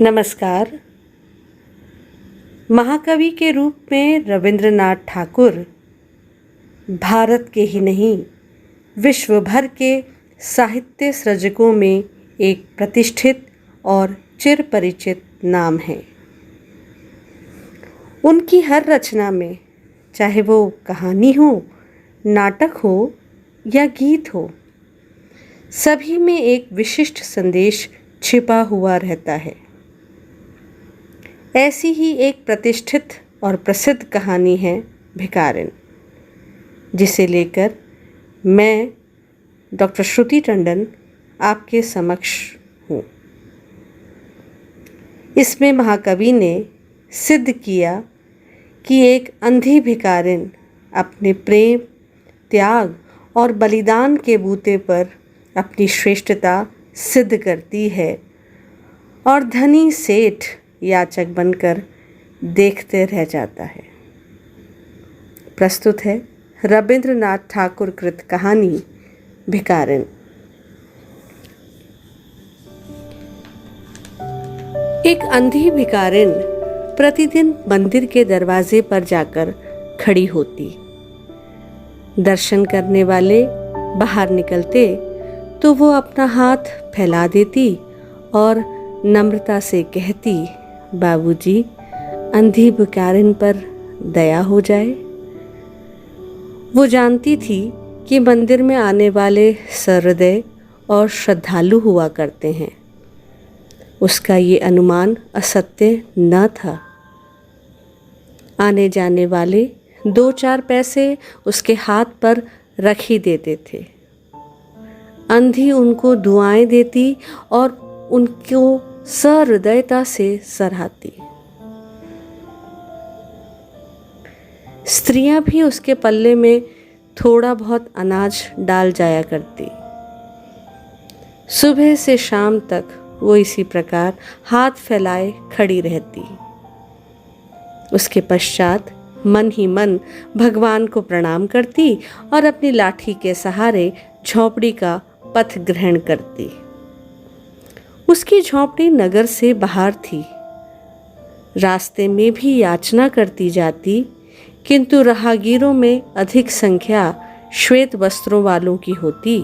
नमस्कार। महाकवि के रूप में रविंद्रनाथ ठाकुर भारत के ही नहीं विश्व भर के साहित्य सृजकों में एक प्रतिष्ठित और चिरपरिचित नाम है। उनकी हर रचना में, चाहे वो कहानी हो, नाटक हो या गीत हो, सभी में एक विशिष्ट संदेश छिपा हुआ रहता है। ऐसी ही एक प्रतिष्ठित और प्रसिद्ध कहानी है भिखारिन, जिसे लेकर मैं डॉक्टर श्रुति टंडन आपके समक्ष हूँ। इसमें महाकवि ने सिद्ध किया कि एक अंधी भिखारिन अपने प्रेम, त्याग और बलिदान के बूते पर अपनी श्रेष्ठता सिद्ध करती है और धनी सेठ याचक बनकर देखते रह जाता है। प्रस्तुत है रविंद्रनाथ ठाकुर कृत कहानी भिखारिन। एक अंधी भिखारिन प्रतिदिन मंदिर के दरवाजे पर जाकर खड़ी होती। दर्शन करने वाले बाहर निकलते तो वो अपना हाथ फैला देती और नम्रता से कहती, बाबूजी, अंधी भिखारिन पर दया हो जाए। वो जानती थी कि मंदिर में आने वाले सहृदय और श्रद्धालु हुआ करते हैं। उसका ये अनुमान असत्य न था। आने जाने वाले 2-4 पैसे उसके हाथ पर रख ही देते थे। अंधी उनको दुआएं देती और उनको सहृदयता से सराहती। स्त्रियां भी उसके पल्ले में थोड़ा बहुत अनाज डाल जाया करती। सुबह से शाम तक वो इसी प्रकार हाथ फैलाए खड़ी रहती। उसके पश्चात मन ही मन भगवान को प्रणाम करती और अपनी लाठी के सहारे झोपड़ी का पथ ग्रहण करती। उसकी झोपड़ी नगर से बाहर थी। रास्ते में भी याचना करती जाती, किंतु राहगीरों में अधिक संख्या श्वेत वस्त्रों वालों की होती,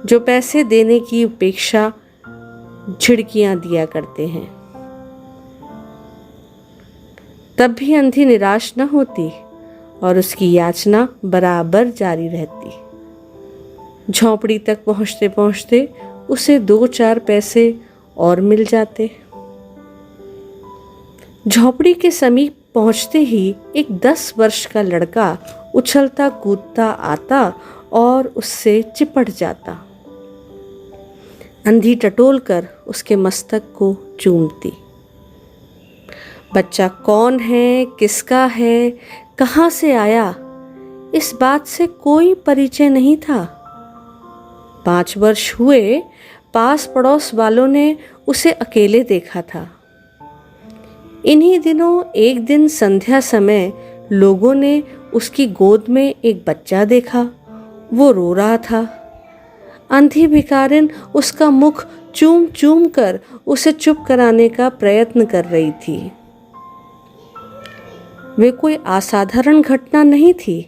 जो पैसे देने की उपेक्षा झिड़कियां दिया करते हैं। तब भी अंधी निराश न होती और उसकी याचना बराबर जारी रहती। झोपड़ी तक पहुंचते पहुंचते उसे 2-4 पैसे और मिल जाते। झोपड़ी के समीप पहुंचते ही एक 10 वर्ष का लड़का उछलता कूदता आता और उससे चिपट जाता। अंधी टटोल कर उसके मस्तक को चूमती। बच्चा कौन है, किसका है, कहाँ से आया, इस बात से कोई परिचय नहीं था। 5 वर्ष हुए, पास पड़ोस वालों ने उसे अकेले देखा था। इन्हीं दिनों एक दिन संध्या समय लोगों ने उसकी गोद में एक बच्चा देखा। वो रो रहा था। अंधी भिखारिन उसका मुख चूम चूम कर उसे चुप कराने का प्रयत्न कर रही थी। वे कोई असाधारण घटना नहीं थी,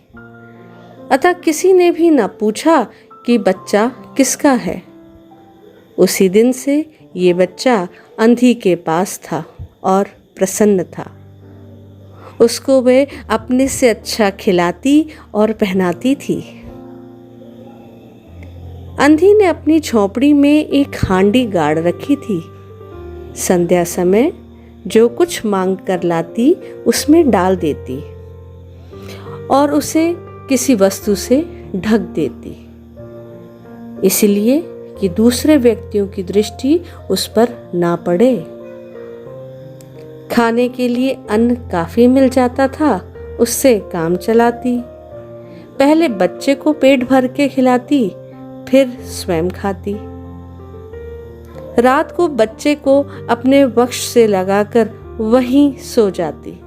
अतः किसी ने भी न पूछा कि बच्चा किसका है। उसी दिन से ये बच्चा अंधी के पास था और प्रसन्न था। उसको वे अपने से अच्छा खिलाती और पहनाती थी। अंधी ने अपनी झोपड़ी में एक हांडी गाड़ रखी थी। संध्या समय जो कुछ मांग कर लाती उसमें डाल देती और उसे किसी वस्तु से ढक देती, इसलिए कि दूसरे व्यक्तियों की दृष्टि उस पर ना पड़े। खाने के लिए अन्न काफी मिल जाता था, उससे काम चलाती। पहले बच्चे को पेट भर के खिलाती, फिर स्वयं खाती। रात को बच्चे को अपने वक्ष से लगाकर वहीं सो जाती।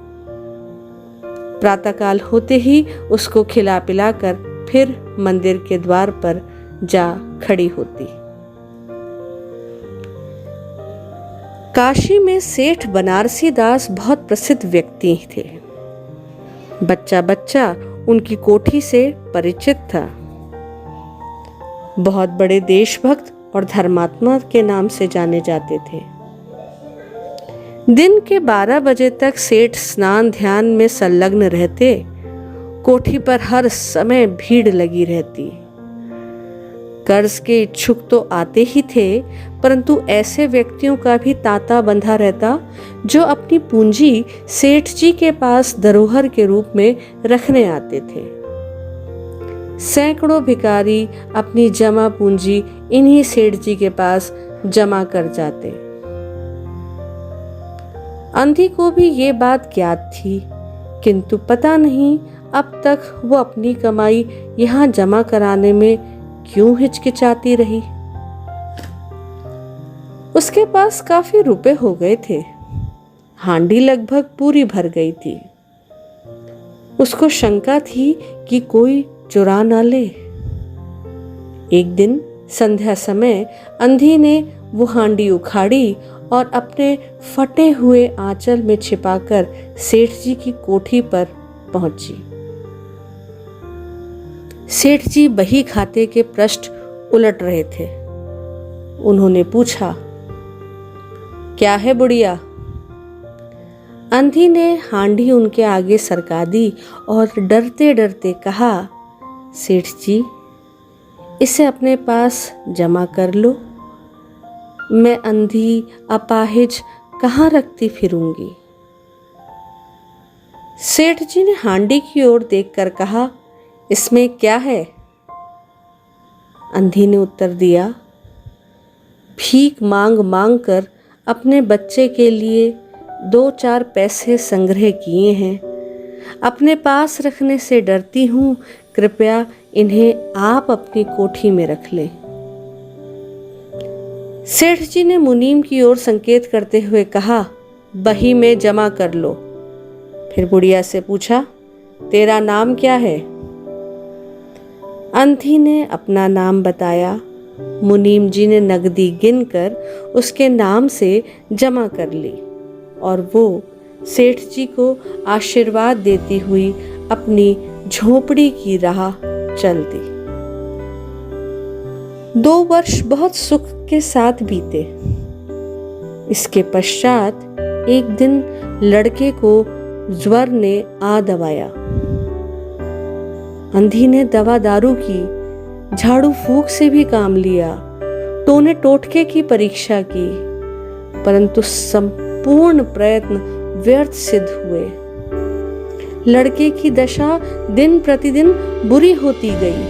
प्रातःकाल होते ही उसको खिला पिलाकर फिर मंदिर के द्वार पर जा खड़ी होती। काशी में सेठ बनारसी दास बहुत प्रसिद्ध व्यक्ति थे। बच्चा बच्चा उनकी कोठी से परिचित था। बहुत बड़े देशभक्त और धर्मात्मा के नाम से जाने जाते थे। दिन के 12 बजे तक सेठ स्नान ध्यान में संलग्न रहते। कोठी पर हर समय भीड़ लगी रहती। कर्ज के इच्छुक तो आते ही थे, परंतु ऐसे व्यक्तियों का भी तांता बंधा रहता जो अपनी पूंजी सेठ जी के पास धरोहर के रूप में रखने आते थे। सैकड़ों भिखारी अपनी जमा पूंजी इन्हीं सेठ जी के पास जमा कर जाते। अंधी को भी ये बात ज्ञात थी, किंतु पता नहीं अब तक वो अपनी कमाई यहाँ जमा कराने में क्यों हिचकिचाती रही। उसके पास काफी रुपए हो गए थे। हांडी लगभग पूरी भर गई थी। उसको शंका थी कि कोई चुरा ना ले। एक दिन संध्या समय अंधी ने वो हांडी उखाड़ी और अपने फटे हुए आंचल में छिपाकर सेठ जी की कोठी पर पहुंची। सेठ जी बही खाते के पृष्ठ उलट रहे थे। उन्होंने पूछा, क्या है बुढ़िया? अंधी ने हांडी उनके आगे सरका दी और डरते डरते कहा, सेठ जी, इसे अपने पास जमा कर लो। मैं अंधी अपाहिज कहाँ रखती फिरूंगी। सेठ जी ने हांडी की ओर देखकर कहा, इसमें क्या है? अंधी ने उत्तर दिया, भीख मांग मांग कर अपने बच्चे के लिए 2-4 पैसे संग्रह किए हैं। अपने पास रखने से डरती हूँ, कृपया इन्हें आप अपनी कोठी में रख लें। सेठ जी ने मुनीम की ओर संकेत करते हुए कहा, बही में जमा कर लो। फिर बुढ़िया से पूछा, तेरा नाम क्या है? अंधी ने अपना नाम बताया। मुनीम जी ने नगदी गिनकर उसके नाम से जमा कर ली और वो सेठ जी को आशीर्वाद देती हुई अपनी झोपड़ी की राह चल दी। 2 वर्ष बहुत सुख के साथ बीते। इसके पश्चात एक दिन लड़के को ज्वर ने आ दबाया। अंधी ने दवा दारू की, झाड़ू फूंक से भी काम लिया, टोने टोटके की परीक्षा की, परंतु संपूर्ण प्रयत्न व्यर्थ सिद्ध हुए। लड़के की दशा दिन प्रतिदिन बुरी होती गई।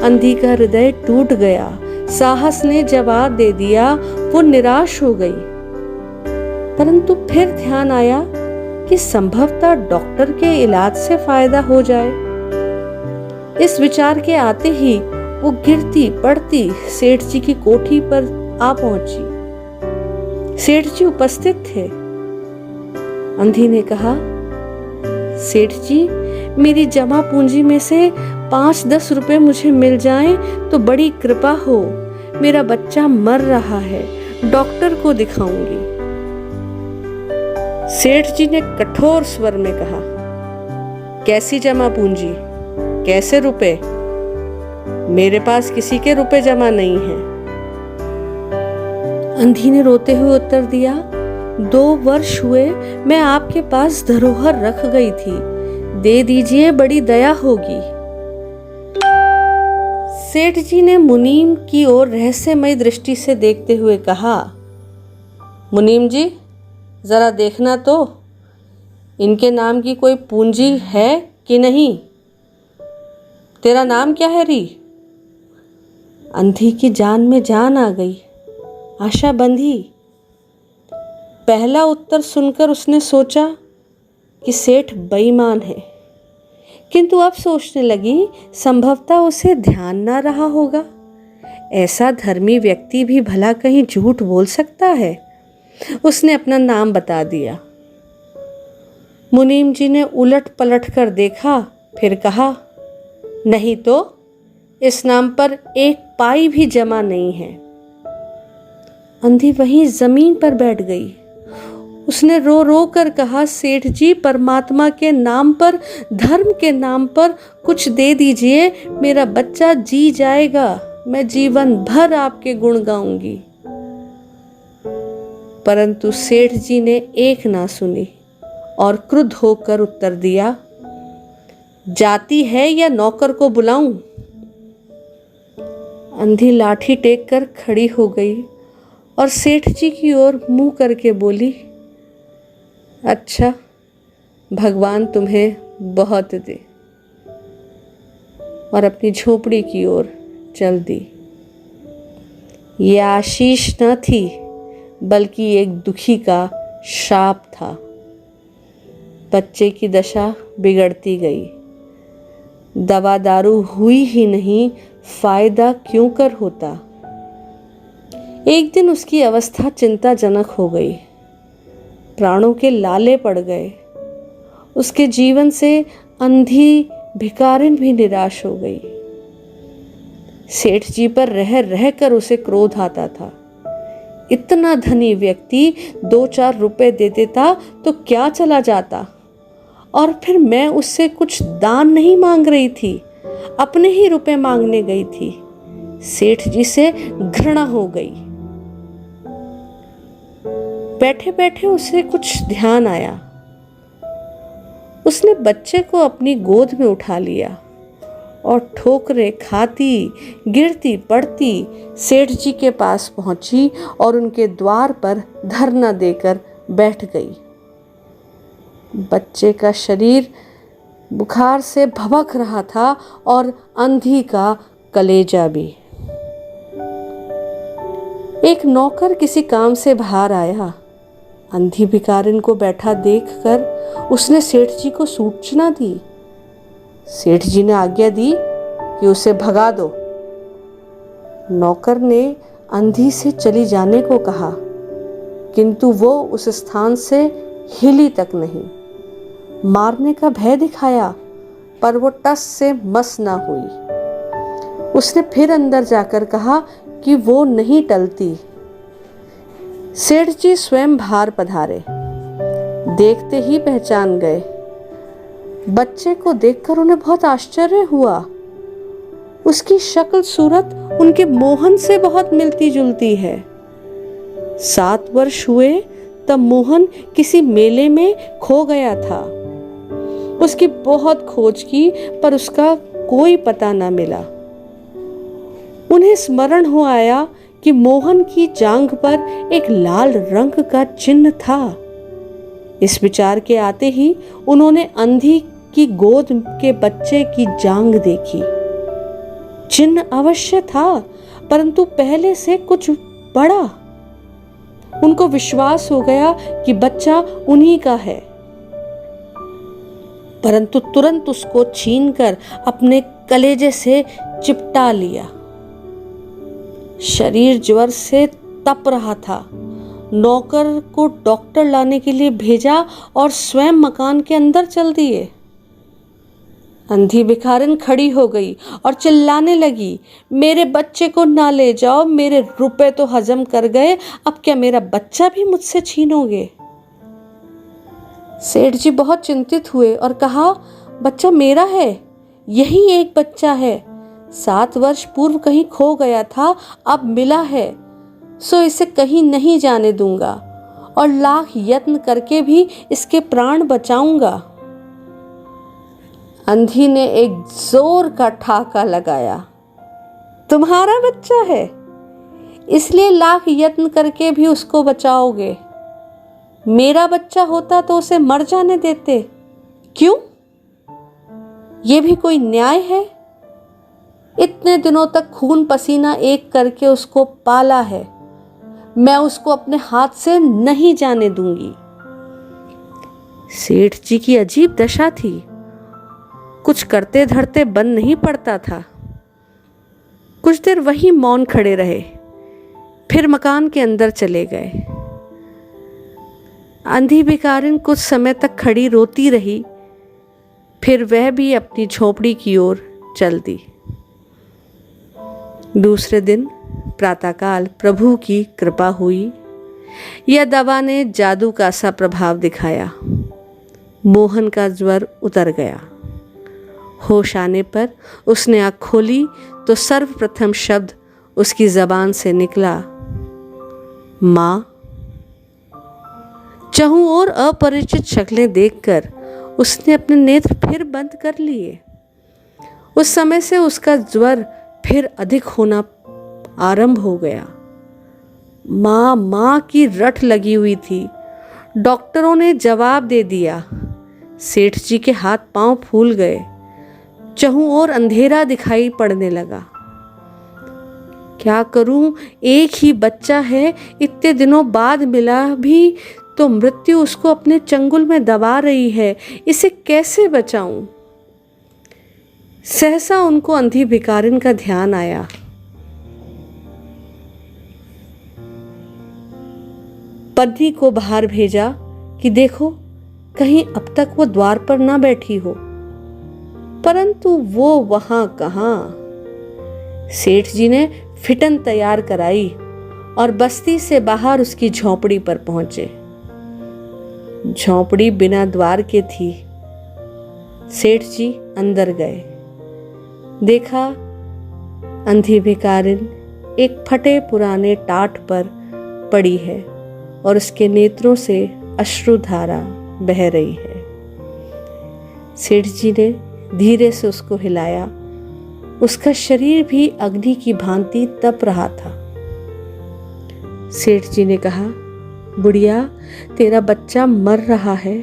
अंधी का हृदय टूट गया। साहस ने जवाब दे दिया, वो निराश हो गई। परंतु फिर ध्यान आया कि संभवतः डॉक्टर के इलाज से फायदा हो जाए। इस विचार के आते ही वो गिरती पड़ती सेठ जी की कोठी पर आ पहुंची। सेठ जी उपस्थित थे। अंधी ने कहा, सेठ जी, मेरी जमा पूंजी में से 5-10 रुपए मुझे मिल जाएं तो बड़ी कृपा हो। मेरा बच्चा मर रहा है, डॉक्टर को दिखाऊंगी। सेठ जी ने कठोर स्वर में कहा, कैसी जमा पूंजी, कैसे रुपए? मेरे पास किसी के रुपए जमा नहीं है। अंधी ने रोते हुए उत्तर दिया, 2 वर्ष हुए मैं आपके पास धरोहर रख गई थी, दे दीजिए, बड़ी दया होगी। सेठ जी ने मुनीम की ओर रहस्यमय दृष्टि से देखते हुए कहा, मुनीम जी, जरा देखना तो, इनके नाम की कोई पूंजी है कि नहीं? तेरा नाम क्या है री? अंधी की जान में जान आ गई। आशा बंधी। पहला उत्तर सुनकर उसने सोचा कि सेठ बेईमान है, किंतु अब सोचने लगी संभवतः उसे ध्यान ना रहा होगा। ऐसा धर्मी व्यक्ति भी भला कहीं झूठ बोल सकता है। उसने अपना नाम बता दिया। मुनीम जी ने उलट पलट कर देखा, फिर कहा, नहीं तो इस नाम पर 1 पाई भी जमा नहीं है। अंधी वहीं जमीन पर बैठ गई। उसने रो रो कर कहा, सेठ जी, परमात्मा के नाम पर, धर्म के नाम पर कुछ दे दीजिए, मेरा बच्चा जी जाएगा, मैं जीवन भर आपके गुण गाऊंगी। परंतु सेठ जी ने एक ना सुनी और क्रुद्ध होकर उत्तर दिया, जाती है या नौकर को बुलाऊं? अंधी लाठी टेक कर खड़ी हो गई और सेठ जी की ओर मुंह करके बोली, अच्छा, भगवान तुम्हें बहुत दे, और अपनी झोपड़ी की ओर चल दी। ये आशीष न थी, बल्कि एक दुखी का शाप था। बच्चे की दशा बिगड़ती गई। दवा दारू हुई ही नहीं, फायदा क्यों कर होता। एक दिन उसकी अवस्था चिंताजनक हो गई। प्राणों के लाले पड़ गए। उसके जीवन से अंधी भिखारिन भी निराश हो गई। सेठ जी पर रह रह कर उसे क्रोध आता था। इतना धनी व्यक्ति 2-4 रुपए दे देता तो क्या चला जाता, और फिर मैं उससे कुछ दान नहीं मांग रही थी, अपने ही रुपए मांगने गई थी। सेठ जी से घृणा हो गई। बैठे बैठे उसे कुछ ध्यान आया। उसने बच्चे को अपनी गोद में उठा लिया और ठोकरें खाती गिरती पड़ती सेठ जी के पास पहुंची और उनके द्वार पर धरना देकर बैठ गई। बच्चे का शरीर बुखार से भभक रहा था और अंधी का कलेजा भी। एक नौकर किसी काम से बाहर आया। अंधी भिखारिन को बैठा देखकर उसने सेठ जी को सूचना दी। सेठ जी ने आज्ञा दी कि उसे भगा दो। नौकर ने अंधी से चली जाने को कहा, किंतु वो उस स्थान से हिली तक नहीं। मारने का भय दिखाया, पर वो टस से मस ना हुई। उसने फिर अंदर जाकर कहा कि वो नहीं टलती। सेठ जी स्वयं बाहर पधारे। देखते ही पहचान गए। बच्चे को देखकर उन्हें बहुत आश्चर्य हुआ। उसकी शक्ल सूरत उनके मोहन से बहुत मिलती जुलती है। 7 वर्ष हुए तब मोहन किसी मेले में खो गया था। उसकी बहुत खोज की, पर उसका कोई पता न मिला। उन्हें स्मरण हो आया कि मोहन की जांघ पर एक लाल रंग का चिन्ह था। इस विचार के आते ही उन्होंने अंधी की गोद के बच्चे की जांघ देखी। चिन्ह अवश्य था, परंतु पहले से कुछ बड़ा। उनको विश्वास हो गया कि बच्चा उन्हीं का है, परंतु तुरंत उसको छीनकर अपने कलेजे से चिपटा लिया। शरीर ज्वर से तप रहा था। नौकर को डॉक्टर लाने के लिए भेजा और स्वयं मकान के अंदर चल दिए। अंधी भिखारिन खड़ी हो गई और चिल्लाने लगी, मेरे बच्चे को ना ले जाओ, मेरे रुपए तो हजम कर गए, अब क्या मेरा बच्चा भी मुझसे छीनोगे? सेठ जी बहुत चिंतित हुए और कहा, बच्चा मेरा है, यही एक बच्चा है। 7 वर्ष पूर्व कहीं खो गया था, अब मिला है, सो इसे कहीं नहीं जाने दूंगा और लाख यत्न करके भी इसके प्राण बचाऊंगा। अंधी ने एक जोर का ठाका लगाया। तुम्हारा बच्चा है, इसलिए लाख यत्न करके भी उसको बचाओगे। मेरा बच्चा होता तो उसे मर जाने देते। क्यों? ये भी कोई न्याय है? इतने दिनों तक खून पसीना एक करके उसको पाला है, मैं उसको अपने हाथ से नहीं जाने दूंगी। सेठ जी की अजीब दशा थी। कुछ करते धरते बन नहीं पड़ता था। कुछ देर वहीं मौन खड़े रहे, फिर मकान के अंदर चले गए। अंधी भिखारिन कुछ समय तक खड़ी रोती रही, फिर वह भी अपनी झोपड़ी की ओर चल दी। दूसरे दिन प्रातःकाल प्रभु की कृपा हुई। यह दवा ने जादू का सा प्रभाव दिखाया। मोहन का ज्वर उतर गया। होश आने पर उसने आँख खोली तो सर्वप्रथम शब्द उसकी जबान से निकला, माँ। चहुं और अपरिचित शक्लें देखकर उसने अपने नेत्र फिर बंद कर लिए। उस समय से उसका ज्वर फिर अधिक होना आरंभ हो गया। माँ माँ की रट लगी हुई थी। डॉक्टरों ने जवाब दे दिया। सेठ जी के हाथ पांव फूल गए। चहुं और अंधेरा दिखाई पड़ने लगा। क्या करूं, एक ही बच्चा है, इतने दिनों बाद मिला भी तो मृत्यु उसको अपने चंगुल में दबा रही है, इसे कैसे बचाऊं। सहसा उनको अंधी भिखारिन का ध्यान आया। पत्नी को बाहर भेजा कि देखो कहीं अब तक वो द्वार पर ना बैठी हो, परंतु वो वहां कहां। सेठ जी ने फिटन तैयार कराई और बस्ती से बाहर उसकी झोंपड़ी पर पहुंचे। झोंपड़ी बिना द्वार के थी। सेठ जी अंदर गए। देखा अंधी भिखारिन एक फटे पुराने टाट पर पड़ी है और उसके नेत्रों से अश्रुधारा बह रही है। सेठ जी ने धीरे से उसको हिलाया। उसका शरीर भी अग्नि की भांति तप रहा था। सेठ जी ने कहा, बुढ़िया, तेरा बच्चा मर रहा है।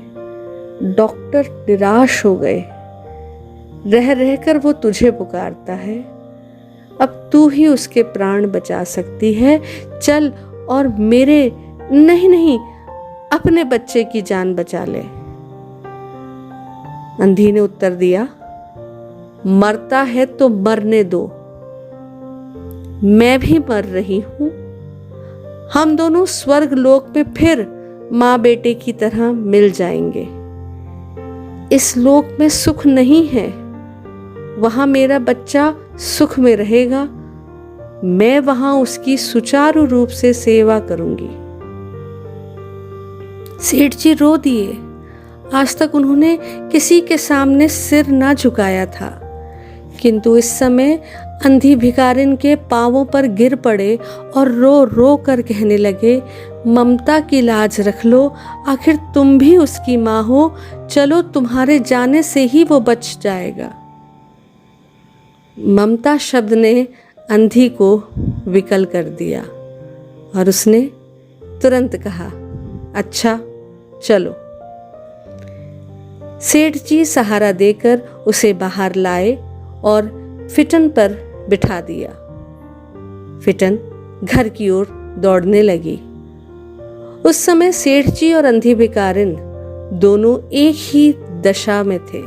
डॉक्टर निराश हो गए। रह रहकर वो तुझे पुकारता है। अब तू ही उसके प्राण बचा सकती है। चल और मेरे नहीं अपने बच्चे की जान बचा ले। अंधी ने उत्तर दिया, मरता है तो मरने दो। मैं भी मर रही हूं। हम दोनों स्वर्ग लोक में फिर मां बेटे की तरह मिल जाएंगे। इस लोक में सुख नहीं है। वहां मेरा बच्चा सुख में रहेगा। मैं वहां उसकी सुचारू रूप से सेवा करूंगी। सेठ जी रो दिए। आज तक उन्होंने किसी के सामने सिर ना झुकाया था, किंतु इस समय अंधी भिखारिन के पांवों पर गिर पड़े और रो रो कर कहने लगे, ममता की लाज रख लो, आखिर तुम भी उसकी माँ हो। चलो, तुम्हारे जाने से ही वो बच जाएगा। ममता शब्द ने अंधी को विकल कर दिया और उसने तुरंत कहा, अच्छा चलो। सेठ जी सहारा देकर उसे बाहर लाए और फिटन पर बिठा दिया। फिटन घर की ओर दौड़ने लगी। उस समय सेठ जी और अंधी भिखारिन दोनों एक ही दशा में थे।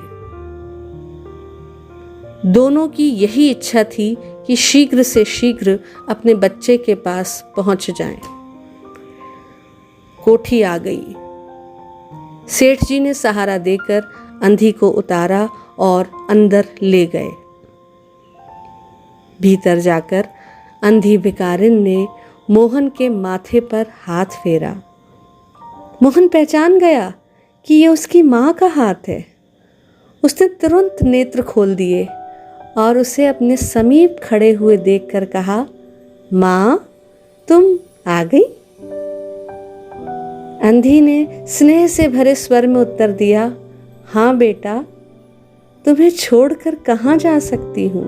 दोनों की यही इच्छा थी कि शीघ्र से शीघ्र अपने बच्चे के पास पहुंच जाएं। कोठी आ गई। सेठ जी ने सहारा देकर अंधी को उतारा और अंदर ले गए। भीतर जाकर अंधी भिखारिन ने मोहन के माथे पर हाथ फेरा। मोहन पहचान गया कि यह उसकी मां का हाथ है। उसने तुरंत नेत्र खोल दिए और उसे अपने समीप खड़े हुए देखकर कहा, मां, तुम आ गई? अंधी ने स्नेह से भरे स्वर में उत्तर दिया, हाँ बेटा, तुम्हें छोड़कर कहाँ जा सकती हूँ।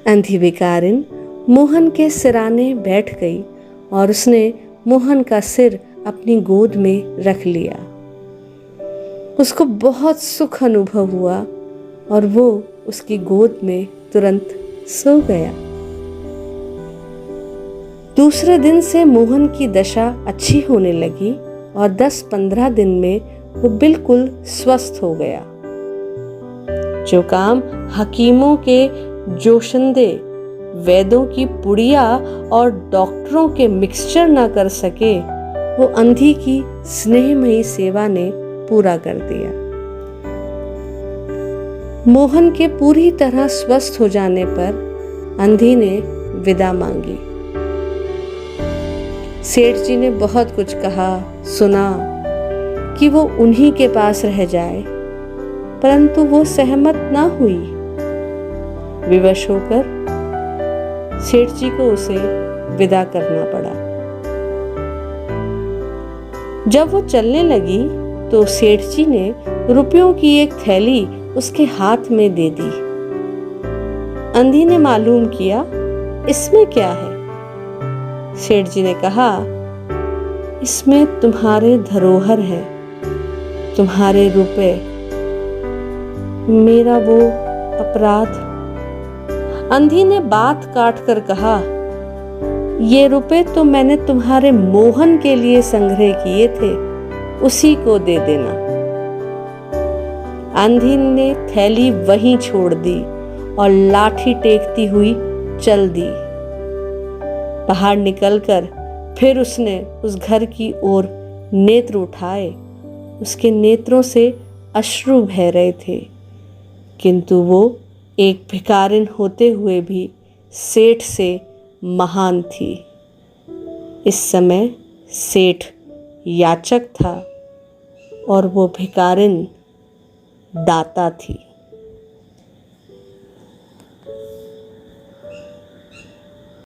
अंधी भिखारिन मोहन के सिराने बैठ गई और उसने मोहन का सिर अपनी गोद में रख लिया। उसको बहुत सुख अनुभव हुआ और वो उसकी गोद में तुरंत सो गया। दूसरे दिन से मोहन की दशा अच्छी होने लगी और 10-15 दिन में वो बिल्कुल स्वस्थ हो गया। जो काम हकीमों के जोशंदे, वैद्यों की पुड़िया और डॉक्टरों के मिक्सचर ना कर सके, वो अंधी की स्नेहमयी सेवा ने पूरा कर दिया। मोहन के पूरी तरह स्वस्थ हो जाने पर अंधी ने विदा मांगी। सेठ जी ने बहुत कुछ कहा सुना कि वो उन्हीं के पास रह जाए, परंतु वो सहमत ना हुई। विवश होकर सेठ जी को उसे विदा करना पड़ा। जब वो चलने लगी तो सेठ जी ने रुपयों की एक थैली उसके हाथ में दे दी। अंधी ने मालूम किया इसमें क्या है। सेठ जी ने कहा, इसमें तुम्हारे धरोहर है, तुम्हारे रुपए, मेरा वो अपराध। अंधी ने बात काट कर कहा, ये रुपए तो मैंने तुम्हारे मोहन के लिए संग्रह किए थे, उसी को दे देना। अंधी ने थैली वहीं छोड़ दी और लाठी टेकती हुई चल दी। बाहर निकलकर फिर उसने उस घर की ओर नेत्र उठाए। उसके नेत्रों से अश्रु बह रहे थे, किंतु वो एक भिखारिन होते हुए भी सेठ से महान थी। इस समय सेठ याचक था और वो भिखारिन दाता थी।